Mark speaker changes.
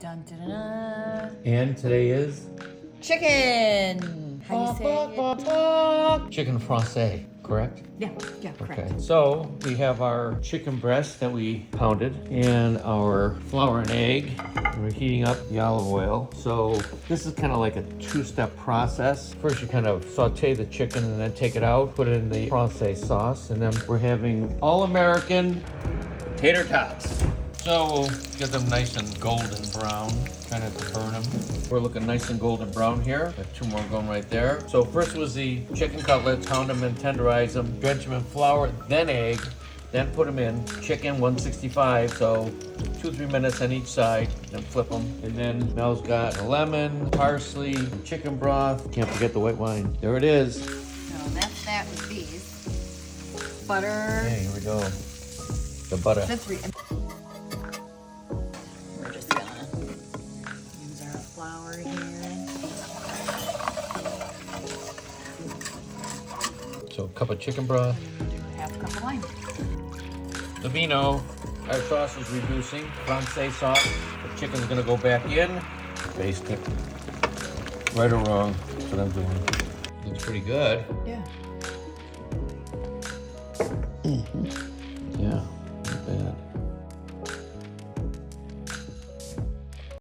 Speaker 1: Dun, dun, dun, dun.
Speaker 2: And today is
Speaker 1: Chicken. How do you say it?
Speaker 2: chicken Francese, correct?
Speaker 1: Yeah, correct.
Speaker 2: Okay, so we have our chicken breast that we pounded and our flour and egg. We're heating up the olive oil. So this is kind of like a two-step process. First you kind of saute the chicken and then take it out, put it in the Francese sauce, and then we're having all-American tater tots. So we'll get them nice and golden brown, kind of to burn them. We're looking nice and golden brown here. Got two more going right there. So first was the chicken cutlets, pound them and tenderize them, drench them in flour, then egg, then put them in. Chicken 165, so 2-3 minutes on each side, then flip them. And then Mel's got a lemon, parsley, chicken broth. Can't forget the white wine. There it is.
Speaker 1: No, that's that with these. Butter.
Speaker 2: Okay, here we go. The butter.
Speaker 1: Buttery. We're just gonna use our flour here.
Speaker 2: So a cup of chicken broth.
Speaker 1: And do half a cup of wine.
Speaker 2: The vino, our sauce is reducing. Francese sauce. The chicken's gonna go back in. Baste it. Right or wrong, that's what I'm doing. Looks pretty good.
Speaker 1: Yeah.
Speaker 2: Mm-hmm.